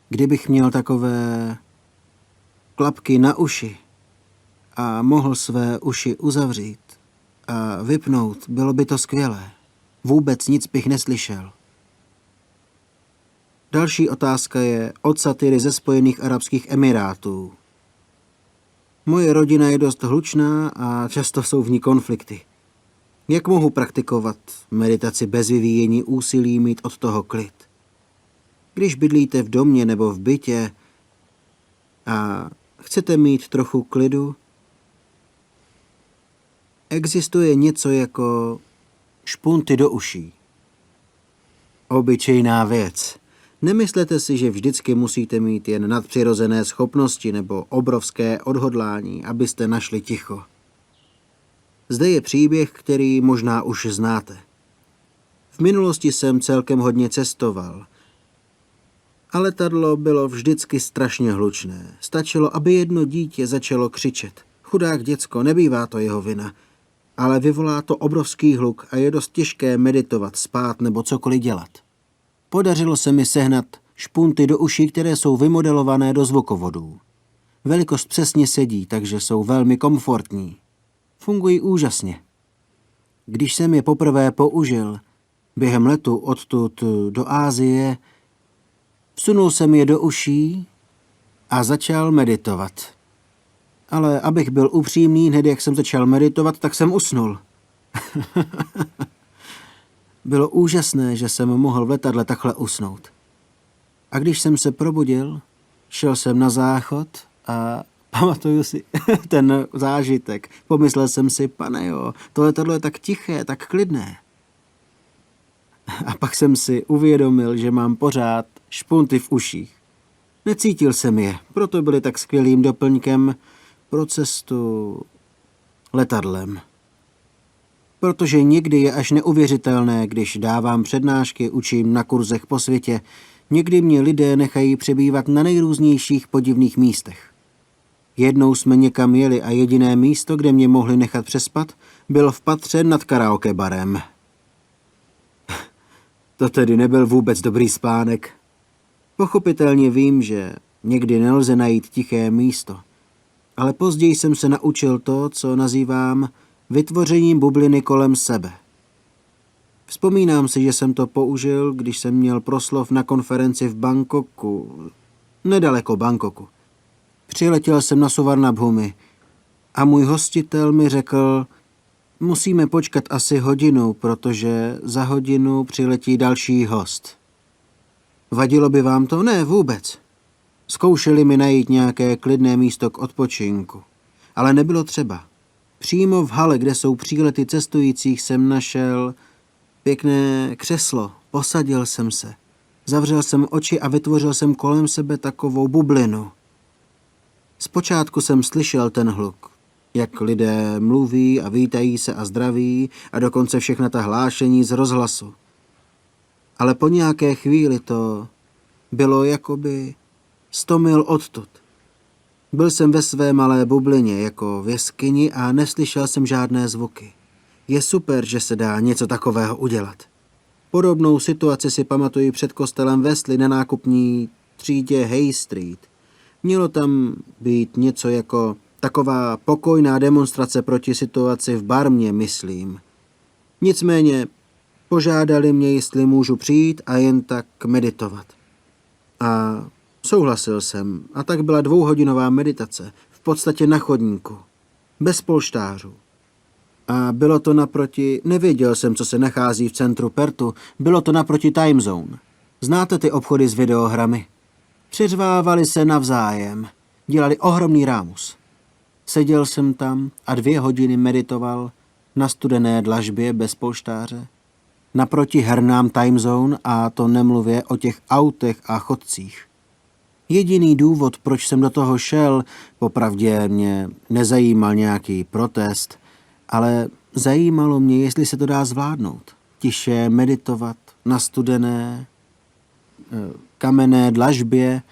Kdybych měl takové klapky na uši a mohl své uši uzavřít a vypnout, bylo by to skvělé. Vůbec nic bych neslyšel. Další otázka je od Satyry ze Spojených arabských emirátů. Moje rodina je dost hlučná a často jsou v ní konflikty. Jak mohu praktikovat meditaci bez vyvíjení úsilí, mít od toho klid? Když bydlíte v domě nebo v bytě a chcete mít trochu klidu, existuje něco jako špunty do uší. Obyčejná věc. Nemyslete si, že vždycky musíte mít jen nadpřirozené schopnosti nebo obrovské odhodlání, abyste našli ticho. Zde je příběh, který možná už znáte. V minulosti jsem celkem hodně cestoval A letadlo bylo vždycky strašně hlučné. Stačilo, aby jedno dítě začalo křičet. Chudák děcko, nebývá to jeho vina. Ale vyvolá to obrovský hluk a je dost těžké meditovat, spát nebo cokoliv dělat. Podařilo se mi sehnat špunty do uší, které jsou vymodelované do zvukovodů. Velikost přesně sedí, takže jsou velmi komfortní. Fungují úžasně. Když jsem je poprvé použil, během letu odtud do Asie, vsunul jsem je do uší a začal meditovat. Ale abych byl upřímný, hned jak jsem začal meditovat, tak jsem usnul. Bylo úžasné, že jsem mohl v letadle takhle usnout. A když jsem se probudil, šel jsem na záchod a pamatuju si ten zážitek. Pomyslel jsem si, pane jo, to letadlo je tak tiché, tak klidné. A pak jsem si uvědomil, že mám pořád špunty v uších. Necítil jsem je, proto byly tak skvělým doplňkem pro cestu letadlem. Protože někdy je až neuvěřitelné, když dávám přednášky, učím na kurzech po světě, někdy mě lidé nechají přebývat na nejrůznějších podivných místech. Jednou jsme někam jeli a jediné místo, kde mě mohli nechat přespat, bylo v patře nad karaoke barem. To tedy nebyl vůbec dobrý spánek. Pochopitelně vím, že někdy nelze najít tiché místo, ale později jsem se naučil to, co nazývám vytvořením bubliny kolem sebe. Vzpomínám si, že jsem to použil, když jsem měl proslov na konferenci v Bangkoku, nedaleko Bangkoku. Přiletěl jsem na Suvarnabhumi a můj hostitel mi řekl, musíme počkat asi hodinu, protože za hodinu přiletí další host. Vadilo by vám to? Ne, vůbec. Zkoušeli mi najít nějaké klidné místo k odpočinku, ale nebylo třeba. Přímo v hale, kde jsou přílety cestujících, jsem našel pěkné křeslo. Posadil jsem se. Zavřel jsem oči a vytvořil jsem kolem sebe takovou bublinu. Zpočátku jsem slyšel ten hluk, jak lidé mluví a vítají se a zdraví a dokonce všechna ta hlášení z rozhlasu. Ale po nějaké chvíli to bylo jakoby 100 mil odtud. Byl jsem ve své malé bublině jako v jeskyni a neslyšel jsem žádné zvuky. Je super, že se dá něco takového udělat. Podobnou situaci si pamatuji před kostelem Wesley na nákupní třídě Hay Street. Mělo tam být něco jako taková pokojná demonstrace proti situaci v Barmě, myslím. Nicméně požádali mě, jestli můžu přijít a jen tak meditovat. A souhlasil jsem. A tak byla 2hodinová meditace, v podstatě na chodníku, bez polštářů. A bylo to naproti, nevěděl jsem, co se nachází v centru Pertu, bylo to naproti Time Zone. Znáte ty obchody s videohrami? Přiřvávali se navzájem, dělali ohromný rámus. Seděl jsem tam a 2 hodiny meditoval na studené dlažbě bez polštáře. Naproti hernám Time Zone a to nemluvě o těch autech a chodcích. Jediný důvod, proč jsem do toho šel, popravdě mě nezajímal nějaký protest, ale zajímalo mě, jestli se to dá zvládnout. Tiše meditovat na studené, kamenné dlažbě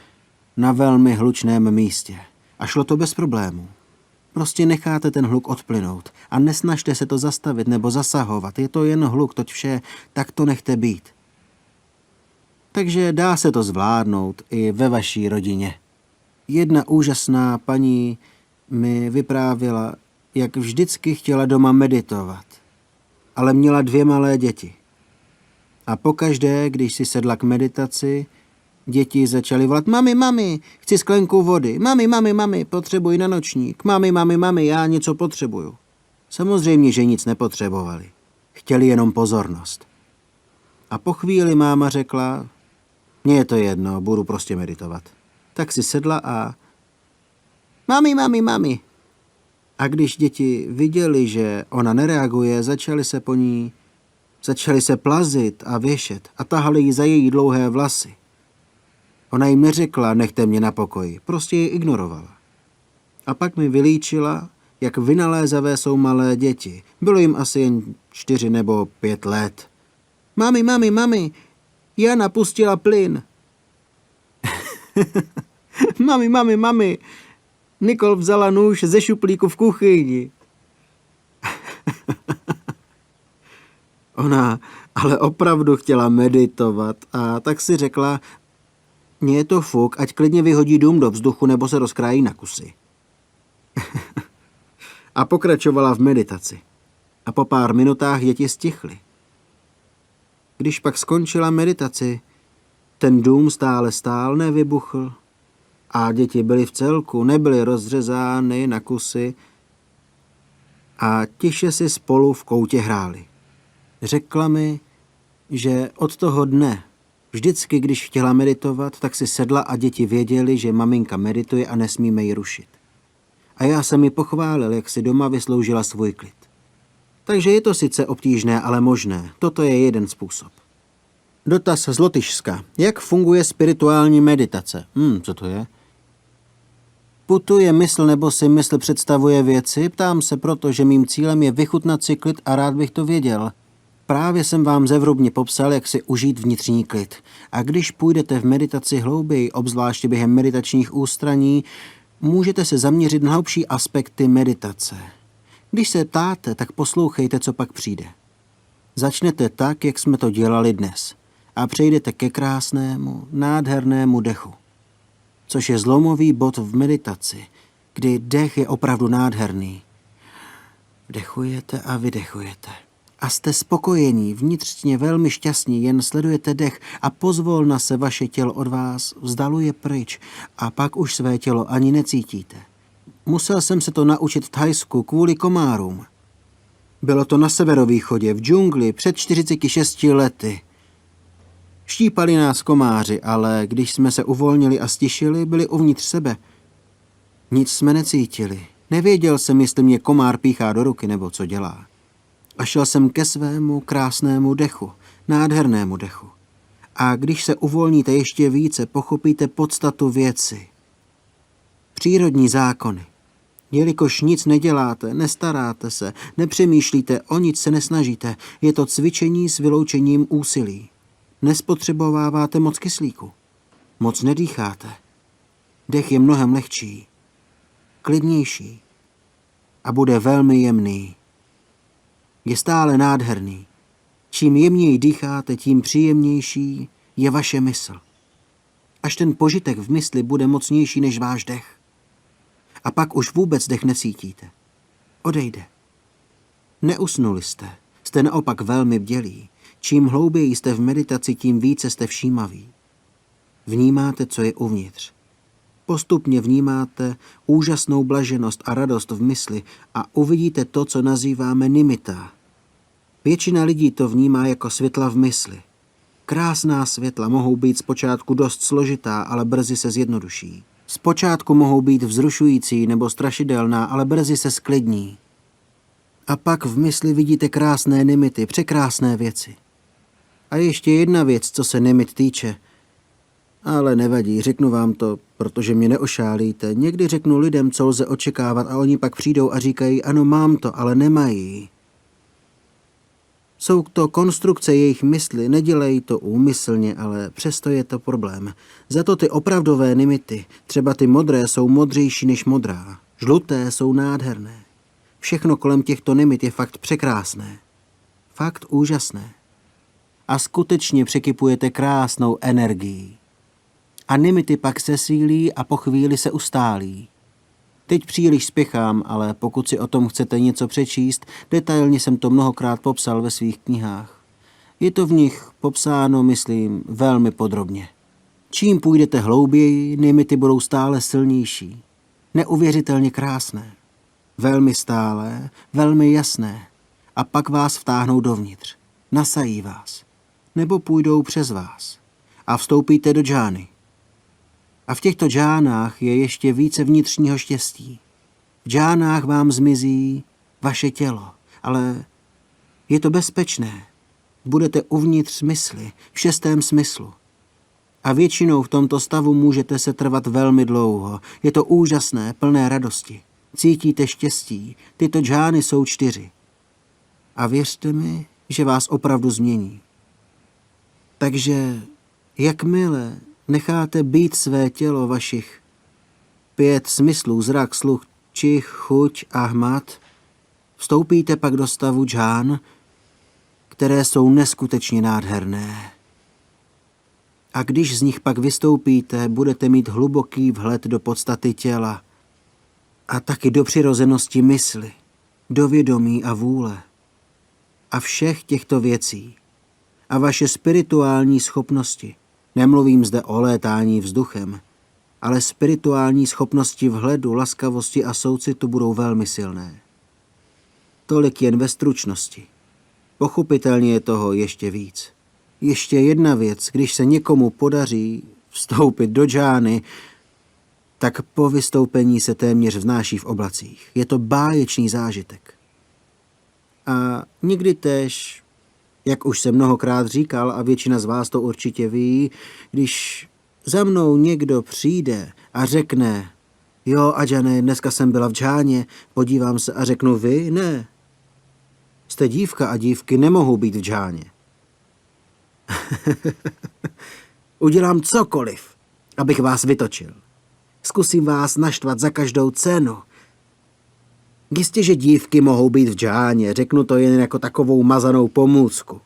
na velmi hlučném místě. A šlo to bez problémů. Prostě necháte ten hluk odplynout a nesnažte se to zastavit nebo zasahovat. Je to jen hluk, toť vše, tak to nechte být. Takže dá se to zvládnout i ve vaší rodině. Jedna úžasná paní mi vyprávěla, jak vždycky chtěla doma meditovat, ale měla 2 malé děti. A pokaždé, když si sedla k meditaci, děti začaly volat, mami, mami, chci sklenku vody, mami, potřebuji na nočník, mami, já něco potřebuju. Samozřejmě, že nic nepotřebovali. Chtěli jenom pozornost. A po chvíli máma řekla, mně je to jedno, budu prostě meditovat. Tak si sedla a mami. A když děti viděli, že ona nereaguje, začali se plazit a věšet a tahali ji za její dlouhé vlasy. Ona jim neřekla, nechte mě na pokoji, prostě ji ignorovala. A pak mi vylíčila, jak vynalézavé jsou malé děti. Bylo jim asi jen 4 nebo 5 let. Mami, Jana pustila plyn. Mami, Nicole vzala nůž ze šuplíku v kuchyni. Ona ale opravdu chtěla meditovat a tak si řekla, mně je to fuk, ať klidně vyhodí dům do vzduchu nebo se rozkrájí na kusy. A pokračovala v meditaci. A po pár minutách děti stichly. Když pak skončila meditaci, ten dům stále stál, nevybuchl. A děti byly v celku, nebyly rozřezány na kusy a tiše si spolu v koutě hráli. Řekla mi, že od toho dne, vždycky, když chtěla meditovat, tak si sedla a děti věděli, že maminka medituje a nesmíme ji rušit. A já jsem mi pochválil, jak si doma vysloužila svůj klid. Takže je to sice obtížné, ale možné. Toto je jeden způsob. Dotaz z Lotyšska. Jak funguje spirituální meditace? Co to je? Putuje mysl nebo si mysl představuje věci? Ptám se proto, že mým cílem je vychutnat si klid a rád bych to věděl. Právě jsem vám zevrubně popsal, jak si užít vnitřní klid. A když půjdete v meditaci hlouběji, obzvláště během meditačních ústraní, můžete se zaměřit na hlubší aspekty meditace. Když se ptáte, tak poslouchejte, co pak přijde. Začnete tak, jak jsme to dělali dnes. A přejdete ke krásnému, nádhernému dechu. Což je zlomový bod v meditaci, kdy dech je opravdu nádherný. Vdechujete a vydechujete. A jste spokojení, vnitřně velmi šťastní, jen sledujete dech a pozvolna se vaše tělo od vás vzdaluje pryč a pak už své tělo ani necítíte. Musel jsem se to naučit v Thajsku kvůli komárům. Bylo to na severovýchodě, v džungli, před 46 lety. Štípali nás komáři, ale když jsme se uvolnili a stišili, byli uvnitř sebe. Nic jsme necítili. Nevěděl jsem, jestli mě komár píchá do ruky nebo co dělá. A šel jsem ke svému krásnému dechu, nádhernému dechu. A když se uvolníte ještě více, pochopíte podstatu věci. Přírodní zákony. Jelikož nic neděláte, nestaráte se, nepřemýšlíte, o nic se nesnažíte, je to cvičení s vyloučením úsilí. Nespotřebováváte moc kyslíku. Moc nedýcháte. Dech je mnohem lehčí, klidnější a bude velmi jemný. Je stále nádherný. Čím jemněji dýcháte, tím příjemnější je vaše mysl. Až ten požitek v mysli bude mocnější než váš dech. A pak už vůbec dech necítíte. Odejde. Neusnuli jste. Jste naopak velmi bdělí. Čím hlouběji jste v meditaci, tím více jste všímaví. Vnímáte, co je uvnitř. Postupně vnímáte úžasnou blaženost a radost v mysli a uvidíte to, co nazýváme nimita. Většina lidí to vnímá jako světla v mysli. Krásná světla mohou být zpočátku dost složitá, ale brzy se zjednoduší. Zpočátku mohou být vzrušující nebo strašidelná, ale brzy se sklidní. A pak v mysli vidíte krásné nimity, překrásné věci. A ještě jedna věc, co se nimit týče. Ale nevadí, řeknu vám to, protože mě neošálíte. Někdy řeknu lidem, co lze očekávat a oni pak přijdou a říkají, ano, mám to, ale nemají. Jsou to konstrukce jejich mysli, nedělají to úmyslně, ale přesto je to problém. Za to ty opravdové nimity, třeba ty modré, jsou modřejší než modrá. Žluté jsou nádherné. Všechno kolem těchto nimit je fakt překrásné. Fakt úžasné. A skutečně překypujete krásnou energií. A nimity pak sesílí a po chvíli se ustálí. Teď příliš spěchám, ale pokud si o tom chcete něco přečíst, detailně jsem to mnohokrát popsal ve svých knihách. Je to v nich popsáno, myslím, velmi podrobně. Čím půjdete hlouběji, nimity budou stále silnější. Neuvěřitelně krásné. Velmi stálé, velmi jasné. A pak vás vtáhnou dovnitř. Nasají vás. Nebo půjdou přes vás. A vstoupíte do džány. A v těchto džánách je ještě více vnitřního štěstí. V džánách vám zmizí vaše tělo, ale je to bezpečné. Budete uvnitř mysli, v šestém smyslu. A většinou v tomto stavu můžete se trvat velmi dlouho. Je to úžasné, plné radosti. Cítíte štěstí. Tyto džány jsou 4. A věřte mi, že vás opravdu změní. Takže jakmile necháte být své tělo vašich 5 smyslů, zrak, sluch, čich, chuť a hmat, vstoupíte pak do stavu džán, které jsou neskutečně nádherné. A když z nich pak vystoupíte, budete mít hluboký vhled do podstaty těla a taky do přirozenosti mysli, do vědomí a vůle a všech těchto věcí a vaše spirituální schopnosti. Nemluvím zde o létání vzduchem, ale spirituální schopnosti vhledu, laskavosti a soucitu budou velmi silné. Tolik jen ve stručnosti. Pochopitelně je toho ještě víc. Ještě jedna věc, když se někomu podaří vstoupit do džány, tak po vystoupení se téměř vznáší v oblacích. Je to báječný zážitek. A někdy též, jak už jsem mnohokrát říkal a většina z vás to určitě ví, když za mnou někdo přijde a řekne: jo, Ajahne, dneska jsem byla v džáně, podívám se a řeknu: vy? Ne. Jste dívka a dívky nemohou být v džáně. Udělám cokoliv, abych vás vytočil. Zkusím vás naštvat za každou cenu. Jistě, že dívky mohou být v džáně, řeknu to jen jako takovou mazanou pomůcku.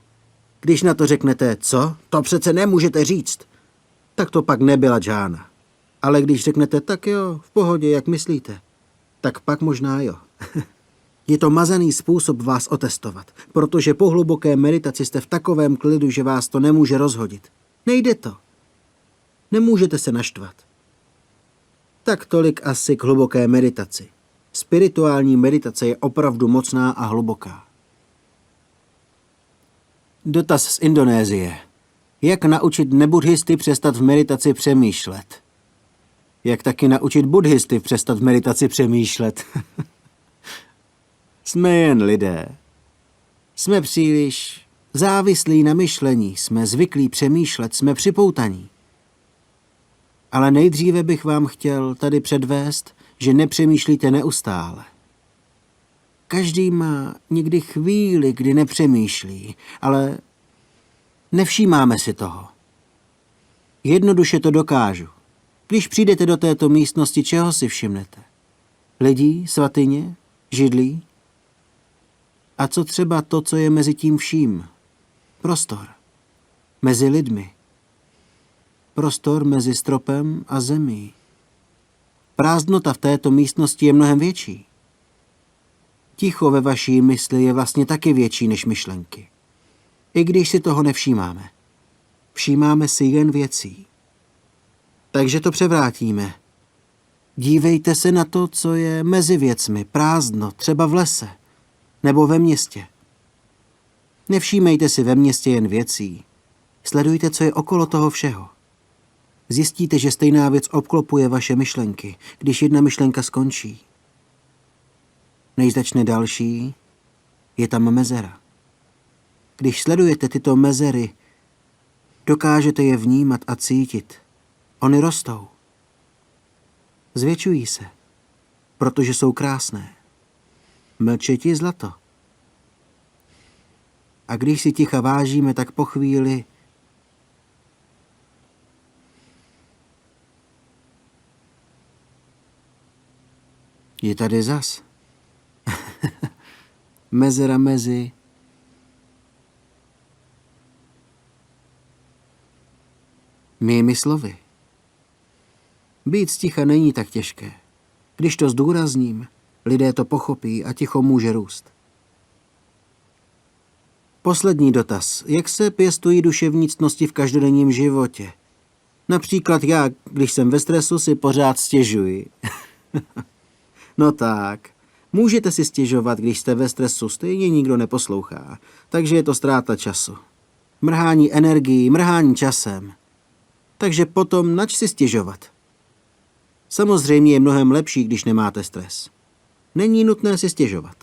Když na to řeknete: co? To přece nemůžete říct. Tak to pak nebyla džána. Ale když řeknete: tak jo, v pohodě, jak myslíte, tak pak možná jo. Je to mazaný způsob vás otestovat, protože po hluboké meditaci jste v takovém klidu, že vás to nemůže rozhodit. Nejde to. Nemůžete se naštvat. Tak tolik asi k hluboké meditaci. Spirituální meditace je opravdu mocná a hluboká. Dotaz z Indonésie. Jak naučit nebuddhisty přestat v meditaci přemýšlet? Jak taky naučit buddhisty přestat v meditaci přemýšlet? Jsme jen lidé. Jsme příliš závislí na myšlení, jsme zvyklí přemýšlet, jsme připoutaní. Ale nejdříve bych vám chtěl tady předvést, že nepřemýšlíte neustále. Každý má někdy chvíli, kdy nepřemýšlí, ale nevšímáme si toho. Jednoduše to dokážu. Když přijdete do této místnosti, čeho si všimnete? Lidí, svatyně, židlí? A co třeba to, co je mezi tím vším? Prostor. Mezi lidmi. Prostor mezi stropem a zemí. Prázdnota v této místnosti je mnohem větší. Ticho ve vaší mysli je vlastně taky větší než myšlenky. I když si toho nevšímáme. Všímáme si jen věcí. Takže to převrátíme. Dívejte se na to, co je mezi věcmi, prázdno, třeba v lese nebo ve městě. Nevšímejte si ve městě jen věcí. Sledujte, co je okolo toho všeho. Zjistíte, že stejná věc obklopuje vaše myšlenky, když jedna myšlenka skončí. Než začne další, je tam mezera. Když sledujete tyto mezery, dokážete je vnímat a cítit. Ony rostou. Zvětšují se, protože jsou krásné. Mlčeti zlato. A když si ticha vážíme, tak po chvíli je tady zas. Mezera mezi mými slovy. Být sticha není tak těžké. Když to zdůrazním, lidé to pochopí a ticho může růst. Poslední dotaz. Jak se pěstují duševní ctnosti v každodenním životě? Například já, když jsem ve stresu, si pořád stěžuji. No tak, můžete si stěžovat, když jste ve stresu, stejně nikdo neposlouchá, takže je to ztráta času. Mrhání energií, mrhání časem. Takže potom nač si stěžovat. Samozřejmě je mnohem lepší, když nemáte stres. Není nutné si stěžovat.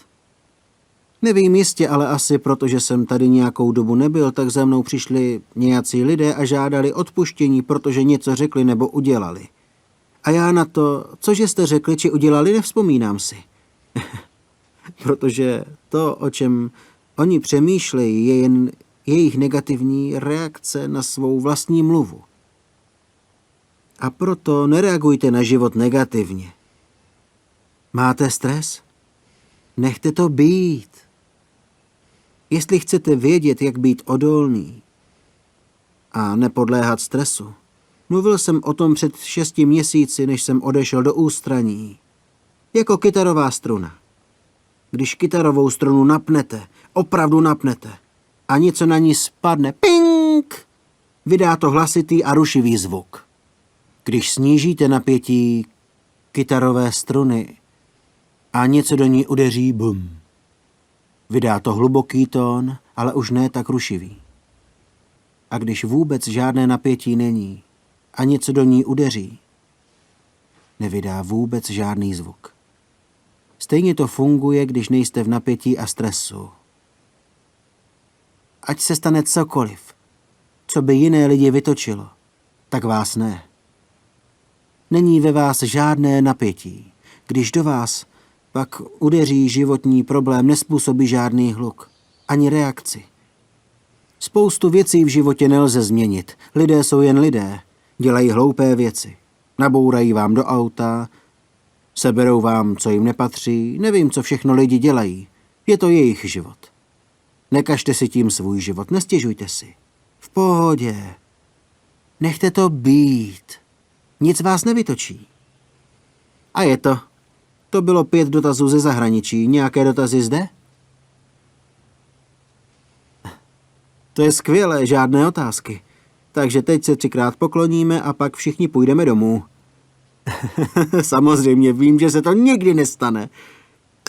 Nevím jistě, ale asi protože jsem tady nějakou dobu nebyl, tak za mnou přišli nějací lidé a žádali odpuštění, protože něco řekli nebo udělali. A já na to, cože jste řekli či udělali, nevzpomínám si. Protože to, o čem oni přemýšlejí, je jen jejich negativní reakce na svou vlastní mluvu. A proto nereagujte na život negativně. Máte stres? Nechte to být. Jestli chcete vědět, jak být odolný a nepodléhat stresu, mluvil jsem o tom před 6 měsíci, než jsem odešel do ústraní. Jako kytarová struna. Když kytarovou strunu napnete, opravdu napnete, a něco na ní spadne, ping, vydá to hlasitý a rušivý zvuk. Když snížíte napětí kytarové struny a něco do ní udeří, bum, vydá to hluboký tón, ale už ne tak rušivý. A když vůbec žádné napětí není a něco do ní udeří, nevydá vůbec žádný zvuk. Stejně to funguje, když nejste v napětí a stresu. Ať se stane cokoliv, co by jiné lidi vytočilo, tak vás ne. Není ve vás žádné napětí. Když do vás pak udeří životní problém, nespůsobí žádný hluk, ani reakci. Spoustu věcí v životě nelze změnit. Lidé jsou jen lidé. Dělají hloupé věci. Nabourají vám do auta, seberou vám, co jim nepatří. Nevím, co všechno lidi dělají. Je to jejich život. Nekažte si tím svůj život, nestěžujte si. V pohodě. Nechte to být. Nic vás nevytočí. A je to. To bylo 5 dotazů ze zahraničí. Nějaké dotazy zde? To je skvělé, žádné otázky. Takže teď se 3krát pokloníme a pak všichni půjdeme domů. Samozřejmě vím, že se to nikdy nestane.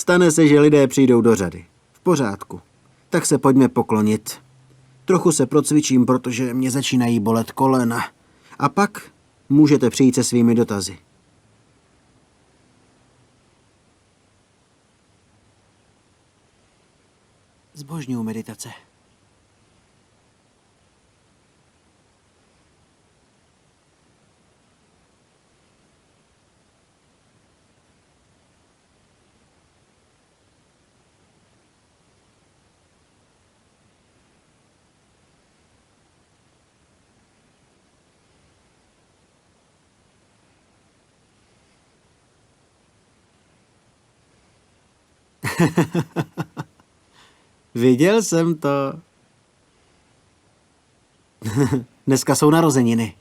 Stane se, že lidé přijdou do řady. V pořádku. Tak se pojďme poklonit. Trochu se procvičím, protože mě začínají bolet kolena. A pak můžete přijít se svými dotazy. Zbožňuju meditace. Viděl jsem to. Dneska jsou narozeniny.